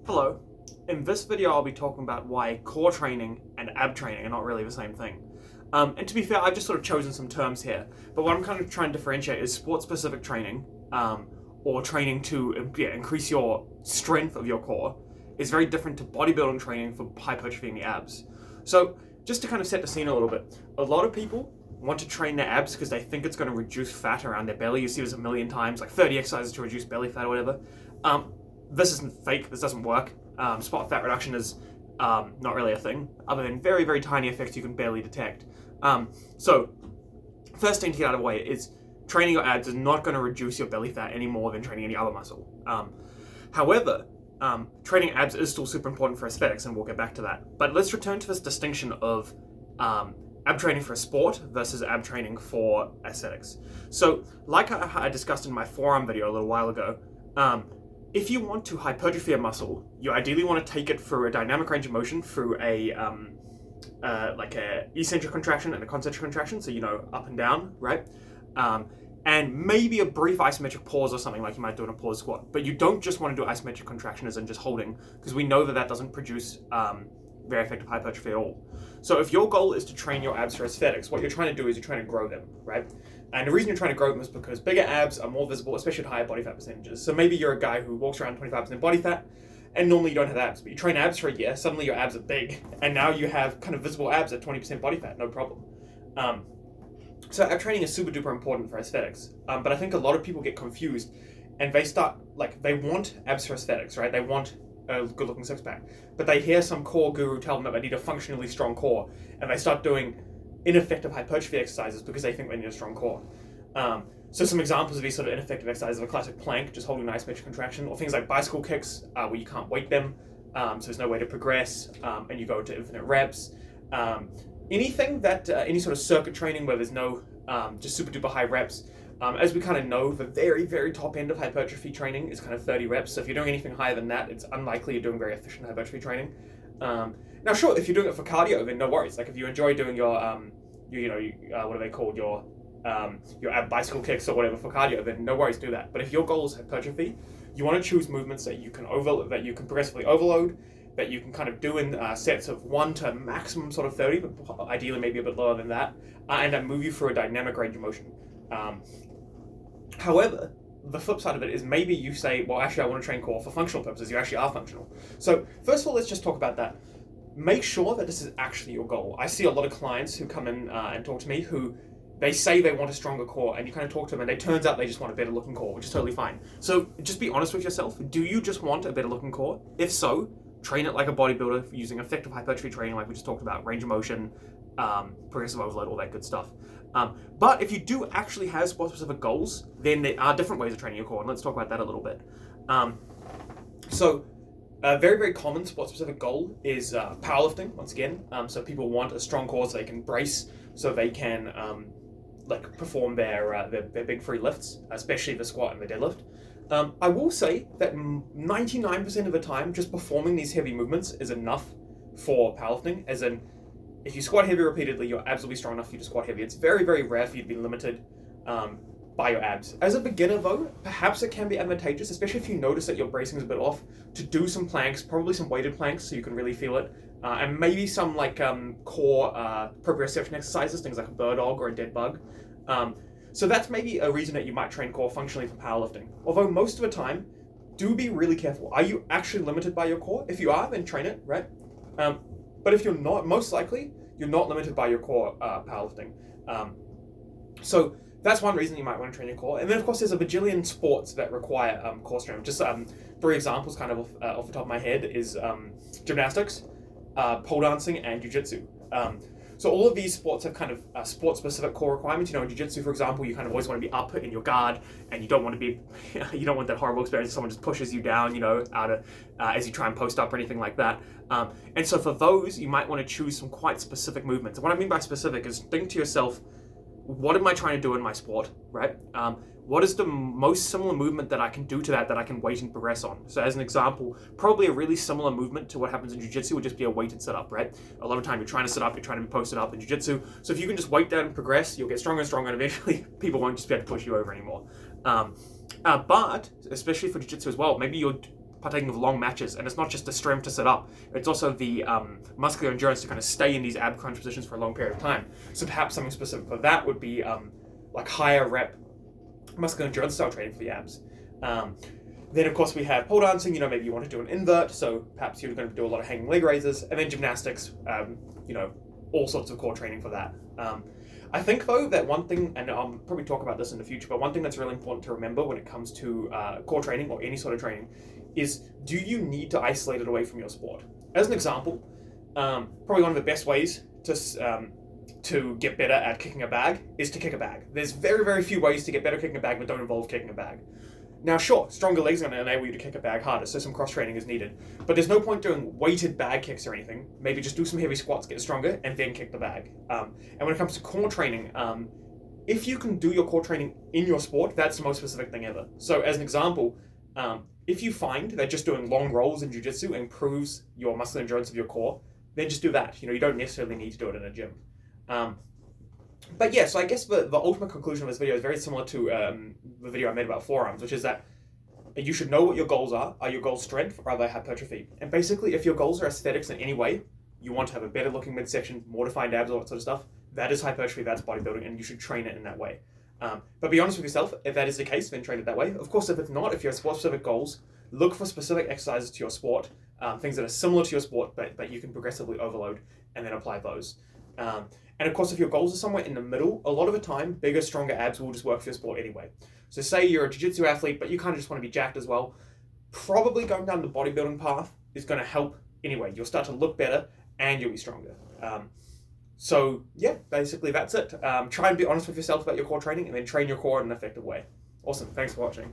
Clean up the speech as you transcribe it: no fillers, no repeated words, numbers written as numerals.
Hello. In this video, I'll be talking about why core training and ab training are not really the same thing. And to be fair, I've just sort of chosen some terms here, but what I'm kind of trying to differentiate is sport-specific training, or training to increase your strength of your core, is very different to bodybuilding training for hypertrophy in the abs. So, just to kind of set the scene a little bit, a lot of people want to train their abs because they think it's going to reduce fat around their belly. You see this a million times, like 30 exercises to reduce belly fat or whatever. This isn't fake. This doesn't work. Spot fat reduction is not really a thing, other than very, very tiny effects you can barely detect. So, first thing to get out of the way is training your abs is not going to reduce your belly fat any more than training any other muscle. However, training abs is still super important for aesthetics, and we'll get back to that. But let's return to this distinction of ab training for a sport versus ab training for aesthetics. So, like I discussed in my forearm video a little while ago, if you want to hypertrophy a muscle, you ideally want to take it through a dynamic range of motion through a like a eccentric contraction and a concentric contraction, so up and down, right? And maybe a brief isometric pause or something like you might do in a pause squat. But you don't just want to do isometric contraction as in just holding, because we know that that doesn't produce very effective hypertrophy at all. So if your goal is to train your abs for aesthetics, what you're trying to do is you're trying to grow them, right? And the reason you're trying to grow them is because bigger abs are more visible, especially at higher body fat percentages. So maybe you're a guy who walks around 25% body fat, and normally you don't have abs, but you train abs for a year, suddenly your abs are big, and now you have kind of visible abs at 20% body fat, no problem. So ab training is super duper important for aesthetics, but I think a lot of people get confused, and they start, they want abs for aesthetics, right? They want a good looking six pack, but they hear some core guru tell them that they need a functionally strong core, and they start doing ineffective hypertrophy exercises because they think they need a strong core. So some examples of these sort of ineffective exercises are a classic plank, just holding an isometric contraction, or things like bicycle kicks, where you can't weight them, so there's no way to progress, and you go to infinite reps. Anything that, any sort of circuit training where there's no just super duper high reps. As we kind of know, the very, very top end of hypertrophy training is kind of 30 reps. So if you're doing anything higher than that, it's unlikely you're doing very efficient hypertrophy training. Now, sure, if you're doing it for cardio, then no worries. Like if you enjoy doing your, what are they called, your ab bicycle kicks or whatever for cardio, then no worries, do that. But if your goal is hypertrophy, you want to choose movements that you can progressively overload, that you can kind of do in sets of 1 to maximum sort of 30, but ideally maybe a bit lower than that, and that move you through a dynamic range of motion. However, the flip side of it is maybe you say, well, actually, I want to train core for functional purposes. You actually are functional. So first of all, let's just talk about that. Make sure that this is actually your goal. I see a lot of clients who come in and talk to me who they say they want a stronger core, and you kind of talk to them, and it turns out they just want a better looking core, which is totally fine. So just be honest with yourself. Do you just want a better looking core? If so, train it like a bodybuilder using effective hypertrophy training, like we just talked about, range of motion, progressive overload, all that good stuff. But if you do actually have sport-specific goals, then there are different ways of training your core, and let's talk about that a little bit. So a very, very common sport-specific goal is powerlifting, once again. So people want a strong core so they can brace, so they can perform their big free lifts, especially the squat and the deadlift. I will say that 99% of the time, just performing these heavy movements is enough for powerlifting, as in, if you squat heavy repeatedly, your abs will be strong enough for you to squat heavy. It's very, very rare for you to be limited by your abs. As a beginner though, perhaps it can be advantageous, especially if you notice that your bracing is a bit off, to do some planks, probably some weighted planks so you can really feel it, and maybe some core proprioception exercises, things like a bird dog or a dead bug. So that's maybe a reason that you might train core functionally for powerlifting. Although most of the time, do be really careful. Are you actually limited by your core? If you are, then train it, right? But if you're not, most likely, you're not limited by your core powerlifting. So that's one reason you might want to train your core. And then, of course, there's a bajillion sports that require core strength. Just 3 examples kind of off the top of my head is gymnastics, pole dancing, and jiu-jitsu. So all of these sports have kind of sport-specific core requirements. In jiu-jitsu, for example, you kind of always want to be up in your guard, and you don't want to be, you don't want that horrible experience if someone just pushes you down, as you try and post up or anything like that. And so for those, you might want to choose some quite specific movements. And what I mean by specific is think to yourself, what am I trying to do in my sport, right? What is the most similar movement that I can do to that I can weight and progress on? So as an example, probably a really similar movement to what happens in jiu-jitsu would just be a weighted sit-up, right? A lot of time you're trying to sit up, you're trying to be posted up in jiu-jitsu. So if you can just weight down and progress, you'll get stronger and stronger, and eventually people won't just be able to push you over anymore. But especially for jiu-jitsu as well, maybe you're partaking of long matches, and it's not just the strength to sit up, it's also the muscular endurance to kind of stay in these ab crunch positions for a long period of time. So perhaps something specific for that would be like higher rep muscular endurance style training for the abs. Then of course we have pole dancing, maybe you want to do an invert, so perhaps you're going to do a lot of hanging leg raises, and then gymnastics, all sorts of core training for that. I think though that one thing, and I'll probably talk about this in the future, but one thing that's really important to remember when it comes to core training or any sort of training is, do you need to isolate it away from your sport? As an example, probably one of the best ways to get better at kicking a bag is to kick a bag. There's very, very few ways to get better kicking a bag that don't involve kicking a bag. Now, sure, stronger legs are going to enable you to kick a bag harder, so some cross-training is needed. But there's no point doing weighted bag kicks or anything. Maybe just do some heavy squats, get stronger, and then kick the bag. And when it comes to core training, if you can do your core training in your sport, that's the most specific thing ever. So as an example, if you find that just doing long rolls in jiu-jitsu improves your muscular endurance of your core, then just do that. You don't necessarily need to do it in a gym. But yeah, so I guess the ultimate conclusion of this video is very similar to the video I made about forearms, which is that you should know what your goals are. Are your goals strength or are they hypertrophy? And basically, if your goals are aesthetics in any way, you want to have a better looking midsection, more defined abs, all that sort of stuff, that is hypertrophy, that's bodybuilding, and you should train it in that way. But be honest with yourself, if that is the case, then train it that way. Of course, if it's not, if you have sport-specific goals, look for specific exercises to your sport, things that are similar to your sport, but you can progressively overload and then apply those. And of course, if your goals are somewhere in the middle, a lot of the time, bigger, stronger abs will just work for your sport anyway. So say you're a jiu-jitsu athlete, but you kind of just want to be jacked as well, probably going down the bodybuilding path is going to help anyway. You'll start to look better and you'll be stronger. So yeah, basically that's it. Try and be honest with yourself about your core training and then train your core in an effective way. Awesome. Thanks for watching.